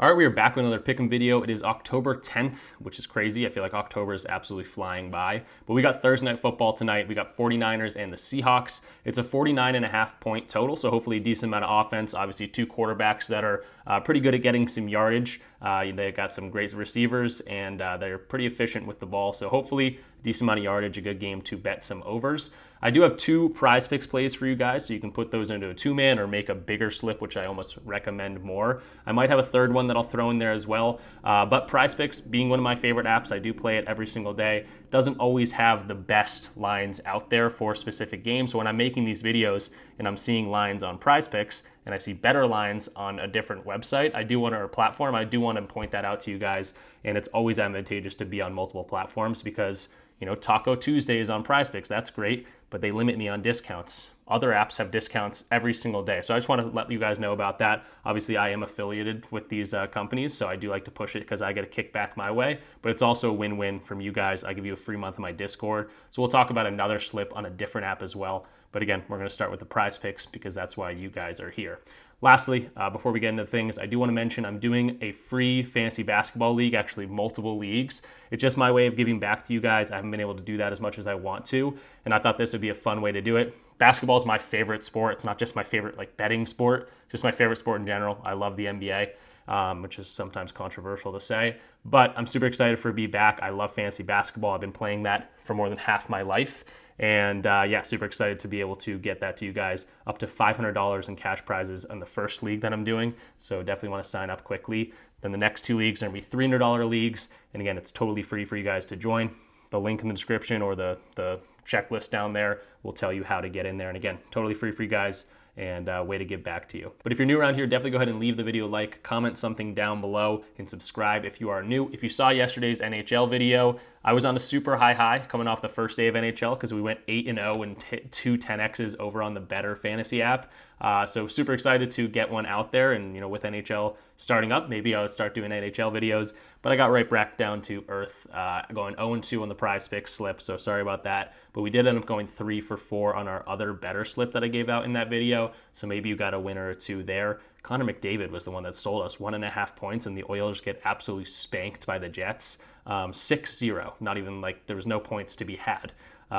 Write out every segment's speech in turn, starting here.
All right, we are back with another pick'em video. It is October 10th, which is crazy. I feel like October is absolutely flying by. But we got Thursday Night Football tonight. We got 49ers and the Seahawks. It's a 49.5 point total, so hopefully a decent amount of offense. Obviously, two quarterbacks that are pretty good at getting some yardage. They got some great receivers, and they're pretty efficient with the ball. So hopefully a decent amount of yardage, a good game to bet some overs. I do have two PrizePicks plays for you guys, so you can put those into a two-man or make a bigger slip, which I almost recommend more. I might have a third one that I'll throw in there as well. But PrizePicks, being one of my favorite apps, I do play it every single day, doesn't always have the best lines out there for specific games. So when I'm making these videos and I'm seeing lines on PrizePicks and I see better lines on a different website, or platform, I do want to point that out to you guys. And it's always advantageous to be on multiple platforms because, Taco Tuesday is on PrizePicks. That's great, but they limit me on discounts. Other apps have discounts every single day. So I just want to let you guys know about that. Obviously, I am affiliated with these companies, so I do like to push it because I get a kickback my way, but it's also a win-win from you guys. I give you a free month of my Discord. So we'll talk about another slip on a different app as well. But again, we're going to start with the PrizePicks because that's why you guys are here. Lastly, before we get into things, I do want to mention I'm doing a free fantasy basketball league, actually multiple leagues. It's just my way of giving back to you guys. I haven't been able to do that as much as I want to, and I thought this would be a fun way to do it. Basketball is my favorite sport. It's not just my favorite betting sport, just my favorite sport in general. I love the NBA, which is sometimes controversial to say, but I'm super excited for it to be back. I love fantasy basketball. I've been playing that for more than half my life. And super excited to be able to get that to you guys. Up to $500 in cash prizes on the first league that I'm doing. So definitely want to sign up quickly. Then the next two leagues are going to be $300 leagues. And again, it's totally free for you guys to join. The link in the description or the checklist down there will tell you how to get in there. And again, totally free for you guys. And way to give back to you. But if you're new around here, definitely go ahead and leave the video a like, comment something down below, and subscribe if you are new. If you saw yesterday's NHL video, I was on a super high coming off the first day of NHL because we went 8-0 and two 10Xs over on the Betr fantasy app. So super excited to get one out there. And with NHL starting up, maybe I would start doing NHL videos. But I got right back down to earth, going 0-2 on the PrizePicks slip. So sorry about that. But we did end up going 3 for 4 on our other Betr slip that I gave out in that video. So maybe you got a winner or two there. Connor McDavid was the one that sold us 1.5 points, and the Oilers get absolutely spanked by the Jets, 6-0. Not even there was no points to be had.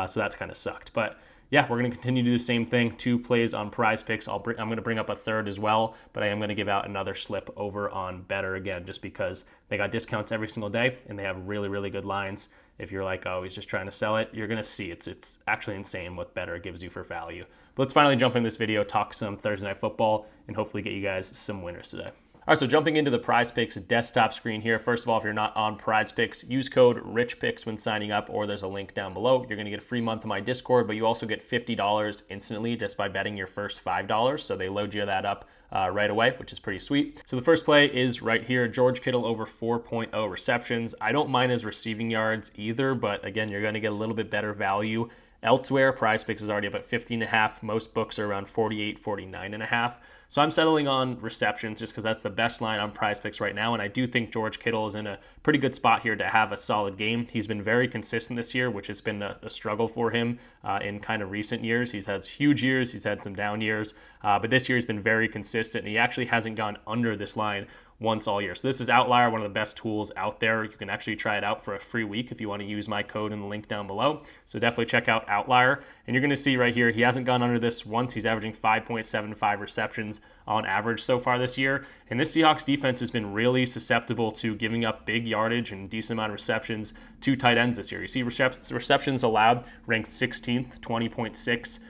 So that's kind of sucked. But yeah, we're going to continue to do the same thing. 2 plays on PrizePicks. I'm going to bring up a third as well, but I am going to give out another slip over on Betr again, just because they got discounts every single day and they have really, really good lines. If you're like, oh, he's just trying to sell it, you're going to see it's actually insane what Betr gives you for value. But let's finally jump in this video, talk some Thursday Night Football, and hopefully get you guys some winners today. All right, so jumping into the PrizePicks desktop screen here. First of all, if you're not on PrizePicks, use code RichPicks when signing up, or there's a link down below. You're going to get a free month of my Discord, but you also get $50 instantly just by betting your first $5. So they load you that up right away, which is pretty sweet. So the first play is right here. George Kittle over 4.0 receptions. I don't mind his receiving yards either, but again, you're going to get a little bit better value elsewhere. PrizePicks is already up at 50.5. Most books are around 48, 49.5. So I'm settling on receptions just because that's the best line on PrizePicks right now. And I do think George Kittle is in a pretty good spot here to have a solid game. He's been very consistent this year, which has been a struggle for him in kind of recent years. He's had huge years. He's had some down years. But this year he's been very consistent. And he actually hasn't gone under this line once all year. So this is Outlier, one of the best tools out there. You can actually try it out for a free week if you want to use my code in the link down below. So definitely check out Outlier. And you're going to see right here, he hasn't gone under this once. He's averaging 5.75 receptions on average so far this year. And this Seahawks defense has been really susceptible to giving up big yardage and decent amount of receptions to tight ends this year. You see receptions allowed ranked 16th, 20.6.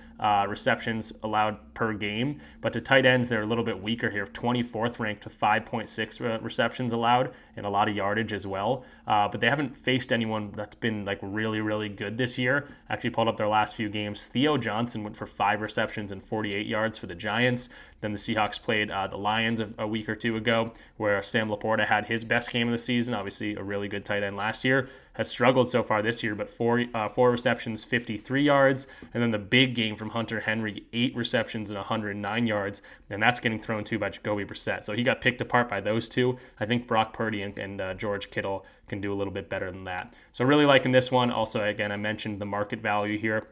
Receptions allowed per game, but to tight ends they're a little bit weaker here. 24th ranked to 5.6 receptions allowed and a lot of yardage as well, but they haven't faced anyone that's been really good this year. Actually pulled up their last few games. Theo Johnson went for 5 receptions and 48 yards for the Giants. Then the Seahawks played the Lions a week or two ago, where Sam Laporta had his best game of the season. Obviously a really good tight end last year. Has struggled so far this year, but 4 receptions, 53 yards. And then the big game from Hunter Henry, 8 receptions and 109 yards. And that's getting thrown to by Jacoby Brissett. So he got picked apart by those two. I think Brock Purdy and George Kittle can do a little bit better than that. So really liking this one. Also, again, I mentioned the market value here.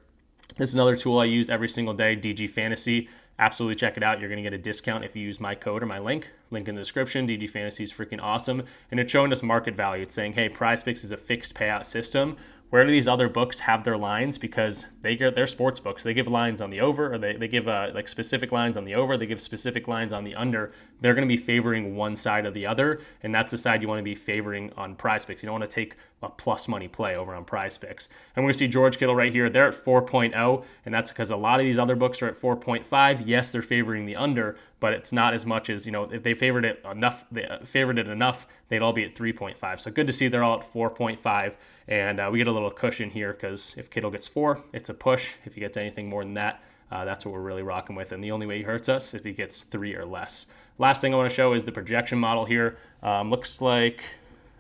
This is another tool I use every single day, DG Fantasy. absolutely check it out. You're going to get a discount if you use my code or my link in the description. DG Fantasy is freaking awesome. And it's showing us market value. It's saying, hey, PrizePicks is a fixed payout system. Where do these other books have their lines? Because they're sports books. They give lines on the over, or they give like specific lines on the over. They give specific lines on the under. They're going to be favoring one side or the other, and that's the side you want to be favoring on PrizePicks. You don't want to take a plus money play over on PrizePicks. And we're going to see George Kittle right here. They're at 4.0, and that's because a lot of these other books are at 4.5. Yes, they're favoring the under, but it's not as much as, if they favored it enough, they'd all be at 3.5. So good to see they're all at 4.5. And we get a little cushion here because if Kittle gets 4, it's a push. If he gets anything more than that, that's what we're really rocking with. And the only way he hurts us is if he gets 3 or less. Last thing I want to show is the projection model here. Looks like,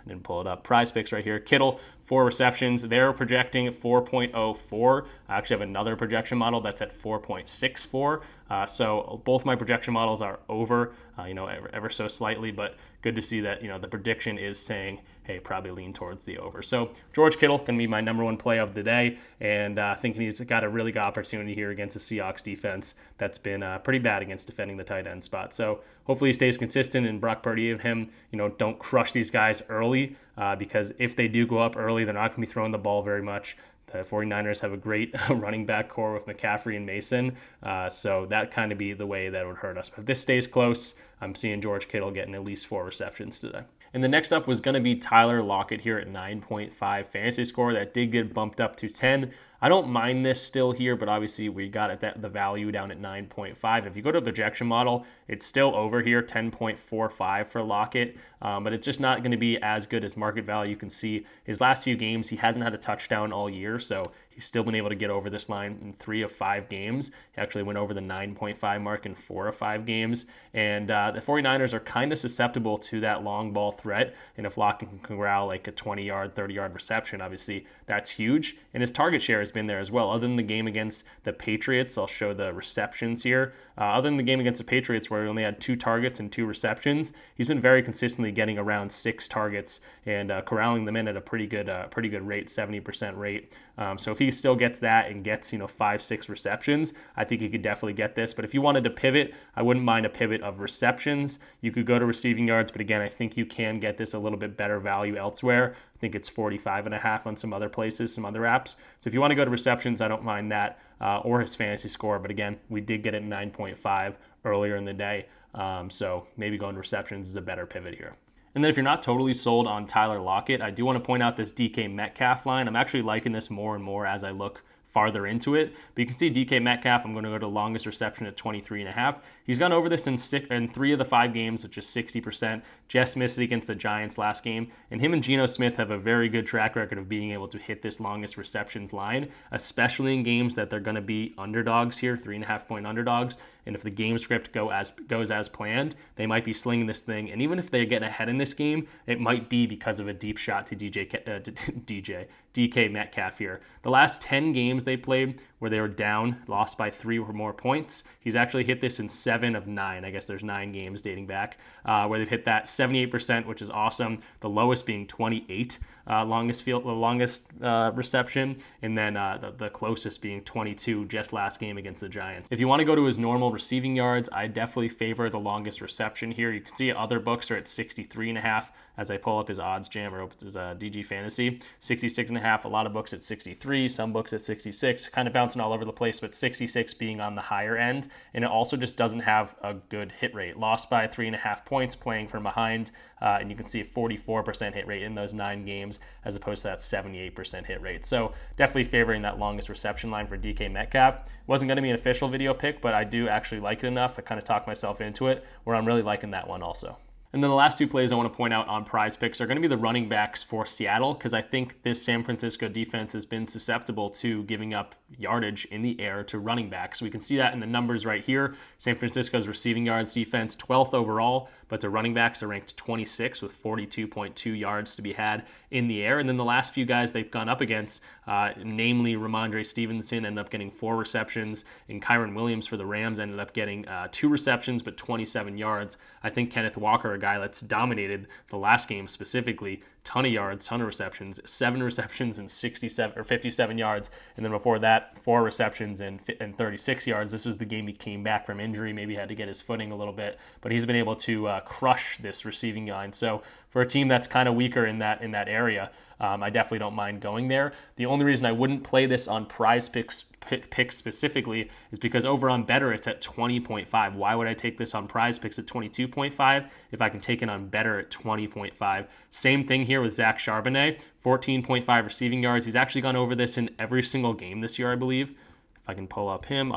I didn't pull it up, PrizePicks right here. Kittle, 4 receptions. They're projecting 4.04. I actually have another projection model that's at 4.64. So both my projection models are over, ever so slightly, but good to see that, the prediction is saying, hey, probably lean towards the over. So George Kittle going to be my number 1 play of the day, and I think he's got a really good opportunity here against the Seahawks defense that's been pretty bad against defending the tight end spot. So hopefully he stays consistent, and Brock Purdy and him, don't crush these guys early, because if they do go up early, they're not going to be throwing the ball very much. The 49ers have a great running back core with McCaffrey and Mason, so that kind of be the way that would hurt us. But if this stays close, I'm seeing George Kittle getting at least 4 receptions today. And the next up was going to be Tyler Lockett here at 9.5 fantasy score. That did get bumped up to 10. I don't mind this still here, but obviously we got it the value down at 9.5. If you go to a projection model, it's still over here, 10.45 for Lockett, but it's just not going to be as good as market value. You can see his last few games, he hasn't had a touchdown all year, so he's still been able to get over this line in 3 of 5 games. He actually went over the 9.5 mark in 4 of 5 games, and the 49ers are kind of susceptible to that long ball threat, and if Lockett can corral like a 20-yard, 30-yard reception, obviously that's huge, and his target share has been there as well. Other than the game against the Patriots, I'll show the receptions here. Other than the game against the Patriots where he only had 2 targets and 2 receptions, he's been very consistently getting around 6 targets and corralling them in at a pretty good rate, 70% rate. So if he still gets that and gets 5-6 receptions, I think he could definitely get this. But if you wanted to pivot, I wouldn't mind a pivot of receptions. You could go to receiving yards, but again, I think you can get this a little bit better value elsewhere. I think it's 45.5 on some other places, some other apps. So if you want to go to receptions, I don't mind that, or his fantasy score. But again, we did get it 9.5 earlier in the day. So maybe going to receptions is a better pivot here. And then if you're not totally sold on Tyler Lockett, I do want to point out this DK Metcalf line. I'm actually liking this more and more as I look farther into it. But you can see DK Metcalf, I'm going to go to longest reception at 23.5. He's gone over this in 3 of the 5 games, which is 60%. Just missed it against the Giants last game. And him and Geno Smith have a very good track record of being able to hit this longest receptions line, especially in games that they're going to be underdogs here, 3.5-point underdogs. And if the game script goes as planned, they might be slinging this thing. And even if they get ahead in this game, it might be because of a deep shot to DK Metcalf here. The last 10 games they played where they were down, lost by 3 or more points, he's actually hit this in 7 of 9. I guess there's 9 games dating back where they've hit that 78%, which is awesome. The lowest being 28, longest reception, and then the closest being 22 just last game against the Giants. If you want to go to his normal receiving yards, I definitely favor the longest reception here. You can see other books are at 63.5 as I pull up his odds jam or his DG Fantasy. 66.5, a lot of books at 63, some books at 66, kind of bouncing all over the place, but 66 being on the higher end. And it also just doesn't have a good hit rate. Lost by 3.5 points playing from behind, and you can see a 44% hit rate in those 9 games as opposed to that 78% hit rate. So definitely favoring that longest reception line for DK Metcalf. Wasn't going to be an official video pick, but I do actually like it enough. I kind of talked myself into it where I'm really liking that one also. And then the last 2 plays I want to point out on PrizePicks are going to be the running backs for Seattle, because I think this San Francisco defense has been susceptible to giving up yardage in the air to running backs. We can see that in the numbers right here. San Francisco's receiving yards defense, 12th overall, but the running backs are ranked 26 with 42.2 yards to be had in the air. And then the last few guys they've gone up against, namely Ramondre Stevenson, ended up getting 4 receptions, and Kyron Williams for the Rams ended up getting 2 receptions but 27 yards. I think Kenneth Walker, a guy that's dominated the last game specifically, ton of yards, ton of receptions, 7 receptions and 67 or 57 yards. And then before that, 4 receptions and 36 yards. This was the game he came back from injury, maybe had to get his footing a little bit, but he's been able to crush this receiving line. So for a team that's kind of weaker in that area, I definitely don't mind going there. The only reason I wouldn't play this on PrizePicks specifically is because over on Betr it's at 20.5. Why would I take this on PrizePicks at 22.5 if I can take it on Betr at 20.5? Same thing here with Zach Charbonnet, 14.5 receiving yards. He's actually gone over this in every single game this year, I believe. If I can pull up him,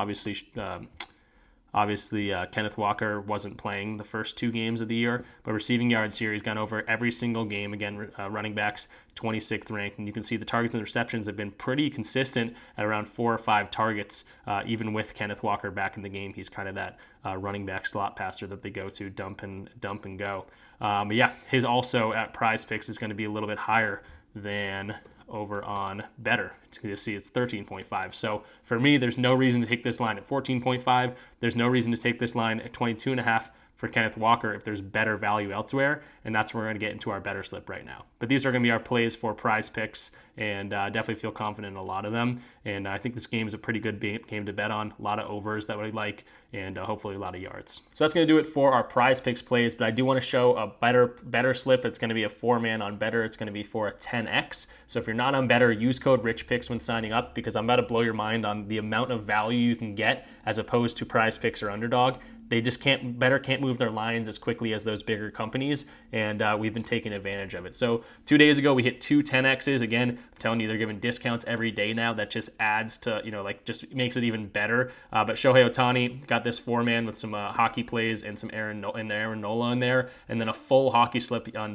Obviously, Kenneth Walker wasn't playing the first 2 games of the year, but receiving yards here, he's gone over every single game. Again, running backs, 26th ranked, and you can see the targets and receptions have been pretty consistent at around 4 or 5 targets, even with Kenneth Walker back in the game. He's kind of that running back slot passer that they go to dump and go. But yeah, his also at PrizePicks is going to be a little bit higher than over on Betr. You see it's 13.5. So for me, there's no reason to take this line at 14.5. There's no reason to take this line at 22.5 for Kenneth Walker if there's better value elsewhere, and that's where we're going to get into our better slip right now. But these are going to be our plays for PrizePicks, and definitely feel confident in a lot of them. And I think this game is a pretty good game to bet on. A lot of overs that we like, and hopefully a lot of yards. So that's going to do it for our PrizePicks plays, but I do want to show a better slip. It's going to be a 4-man on Betr. It's going to be for a 10x. So if you're not on Betr, use code RichPicks when signing up, because I'm about to blow your mind on the amount of value you can get as opposed to PrizePicks or Underdog. They just Betr can't move their lines as quickly as those bigger companies, and we've been taking advantage of it. So 2 days ago, we hit 2 10Xs. Again, I'm telling you, they're giving discounts every day now. That just adds to, just makes it even better. But Shohei Ohtani got this 4-man with some hockey plays and some Aaron Nola in there, and then a full hockey slip on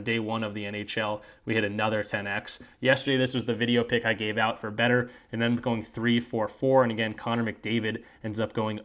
day 1 of the NHL. We hit another 10X. Yesterday, this was the video pick I gave out for Betr, and then going 3-4-4. And again, Connor McDavid ends up going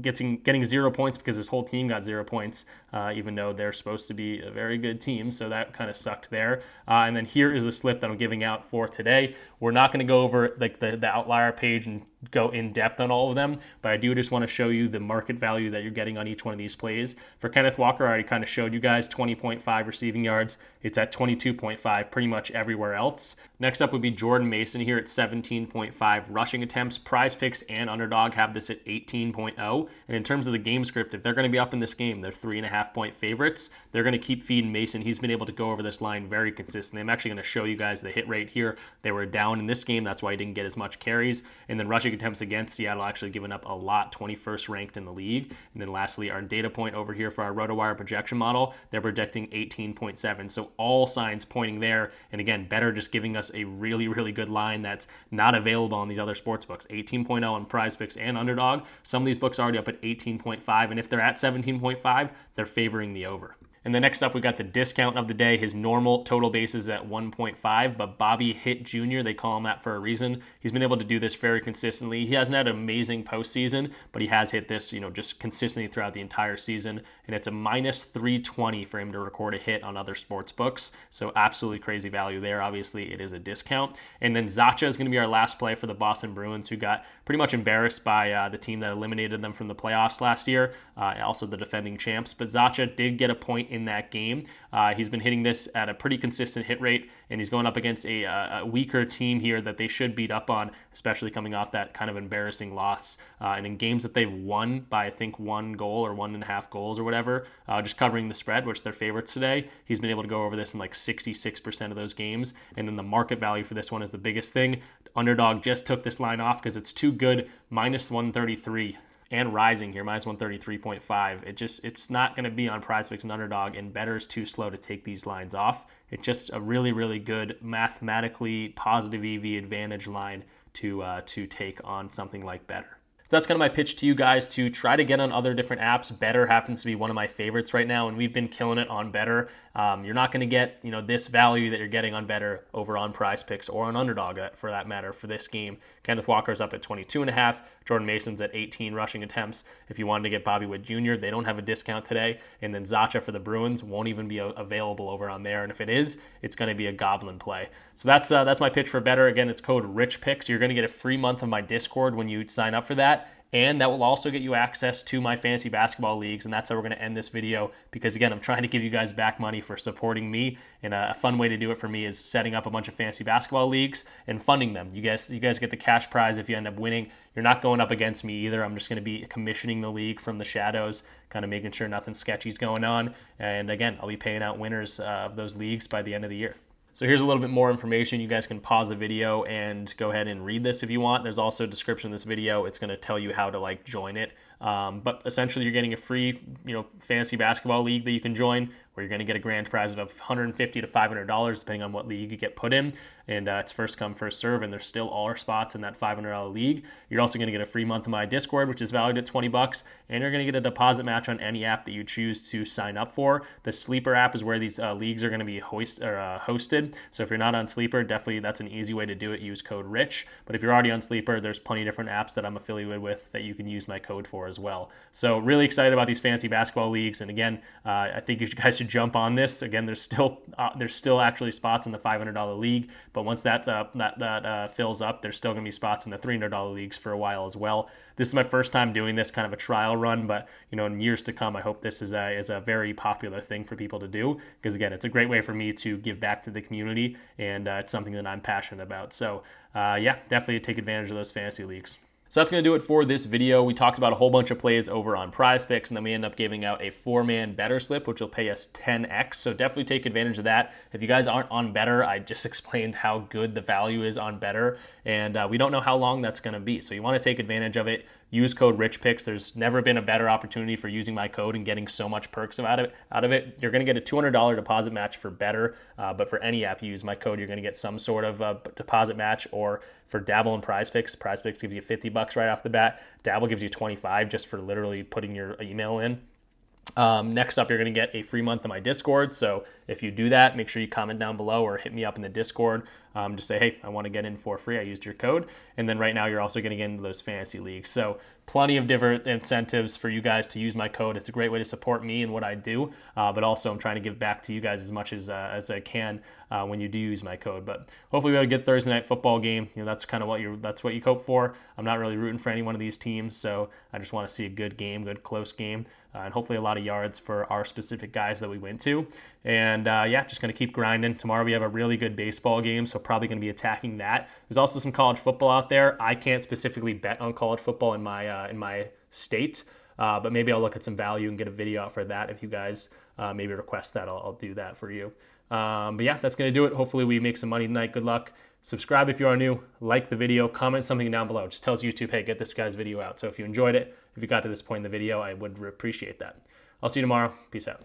getting 0 points because his whole team got 0 points, even though they're supposed to be a very good team. So that kind of sucked there. And then here is the slip that I'm giving out for today. We're not going to go over like the outlier page and go in depth on all of them, but I do just want to show you the market value that you're getting on each one of these plays. For Kenneth Walker, I already kind of showed you guys 20.5 receiving yards. It's at 22.5 pretty much everywhere else. Next up would be Jordan Mason here at 17.5 rushing attempts. PrizePicks and Underdog have this at 18.0. And in terms of the game script, if they're going to be up in this game, they're 3.5-point favorites. They're going to keep feeding Mason. He's been able to go over this line very consistently. I'm actually going to show you guys the hit rate here. They were down in this game. That's why he didn't get as much carries. And then rushing attempts against Seattle actually given up a lot, 21st ranked in the league. And then lastly, our data point over here for our RotoWire projection model, they're projecting 18.7. So all signs pointing there. And again, Betr just giving us a really, really good line that's not available on these other sports books. 18.0 on PrizePicks and Underdog. Some of these books are already up at 18.5. And if they're at 17.5, they're favoring the over. And then next up, we got the discount of the day. His normal total base is at 1.5, but Bobby Hitt Jr., they call him that for a reason. He's been able to do this very consistently. He hasn't had an amazing postseason, but he has hit this, just consistently throughout the entire season. And it's a minus 320 for him to record a hit on other sports books. So absolutely crazy value there. Obviously, it is a discount. And then Zacha is going to be our last play for the Boston Bruins, who got pretty much embarrassed by the team that eliminated them from the playoffs last year, also the defending champs. But Zacha did get a point in that game. He's been hitting this at a pretty consistent hit rate, and he's going up against a weaker team here that they should beat up on, especially coming off that kind of embarrassing loss. And in games that they've won by, I think, 1 goal or 1.5 goals or whatever, just covering the spread, which they're favorites today, he's been able to go over this in like 66% of those games. And then the market value for this one is the biggest thing. Underdog just took this line off because it's too good, minus 133. And rising here, minus 133.5. It's not going to be on PrizePicks and Underdog, and Betr is too slow to take these lines off. It's just a really, really good mathematically positive EV advantage line to take on something like Betr. So that's kind of my pitch to you guys to try to get on other different apps. Betr happens to be one of my favorites right now, and we've been killing it on Betr. You're not going to get this value that you're getting on Betr over on PrizePicks or on Underdog for that matter for this game. Kenneth Walker's up at 22.5. Jordan Mason's at 18 rushing attempts. If you wanted to get Bobby Witt Jr., they don't have a discount today. And then Zacha for the Bruins won't even be available over on there. And if it is, it's going to be a goblin play. So that's my pitch for Betr. Again, it's code RichPicks. You're going to get a free month of my Discord when you sign up for that. And that will also get you access to my fantasy basketball leagues. And that's how we're going to end this video, because again, I'm trying to give you guys back money for supporting me. And a fun way to do it for me is setting up a bunch of fantasy basketball leagues and funding them. You guys get the cash prize if you end up winning. You're not going up against me either. I'm just going to be commissioning the league from the shadows, kind of making sure nothing sketchy is going on. And again, I'll be paying out winners of those leagues by the end of the year. So here's a little bit more information. You guys can pause the video and go ahead and read this if you want. There's also a description of this video. It's going to tell you how to join it. But essentially, you're getting a free, fantasy basketball league that you can join, where you're going to get a grand prize of $150 to $500, depending on what league you get put in. And it's first come, first serve, and there's still all our spots in that $500 league. You're also going to get a free month of my Discord, which is valued at $20, and you're going to get a deposit match on any app that you choose to sign up for. The Sleeper app is where these leagues are going to be hosted. So if you're not on Sleeper, definitely that's an easy way to do it. Use code RICH. But if you're already on Sleeper, there's plenty of different apps that I'm affiliated with that you can use my code for as well. So really excited about these fantasy basketball leagues. And again, I think you guys should jump on this. Again, there's still actually spots in the $500 league, but once that fills up, there's still going to be spots in the $300 leagues for a while as well. This is my first time doing this, kind of a trial run, but in years to come, I hope this is a very popular thing for people to do, because again, it's a great way for me to give back to the community, and it's something that I'm passionate about. So yeah, definitely take advantage of those fantasy leagues. So that's going to do it for this video. We talked about a whole bunch of plays over on PrizePicks, and then we end up giving out a 4-man Betr slip, which will pay us 10x. So definitely take advantage of that. If you guys aren't on Betr, I just explained how good the value is on Betr, and we don't know how long that's going to be. So you want to take advantage of it. Use code RichPicks. There's never been a better opportunity for using my code and getting so much perks out of it. You're going to get a $200 deposit match for Betr, but for any app you use my code, you're going to get some sort of deposit match. Or for Dabble and PrizePicks, PrizePicks gives you $50 right off the bat. Dabble gives you $25 just for literally putting your email in. Next up, you're going to get a free month of my Discord. So if you do that, make sure you comment down below or hit me up in the Discord. Just say, hey, I want to get in for free. I used your code. And then right now, you're also going to get into those fantasy leagues. So plenty of different incentives for you guys to use my code. It's a great way to support me and what I do. But also, I'm trying to give back to you guys as much as I can when you do use my code. But hopefully, we have a good Thursday night football game. That's kind of what you hope for. I'm not really rooting for any one of these teams, so I just want to see a good game, good close game. And hopefully a lot of yards for our specific guys that we went to. And yeah, just going to keep grinding. Tomorrow we have a really good baseball game, so probably going to be attacking that. There's also some college football out there. I can't specifically bet on college football in my state, but maybe I'll look at some value and get a video out for that. If you guys maybe request that, I'll do that for you. But yeah, that's going to do it. Hopefully we make some money tonight. Good luck. Subscribe if you are new, like the video, comment something down below. It just tells YouTube, hey, get this guy's video out. So if you enjoyed it, if you got to this point in the video, I would appreciate that. I'll see you tomorrow. Peace out.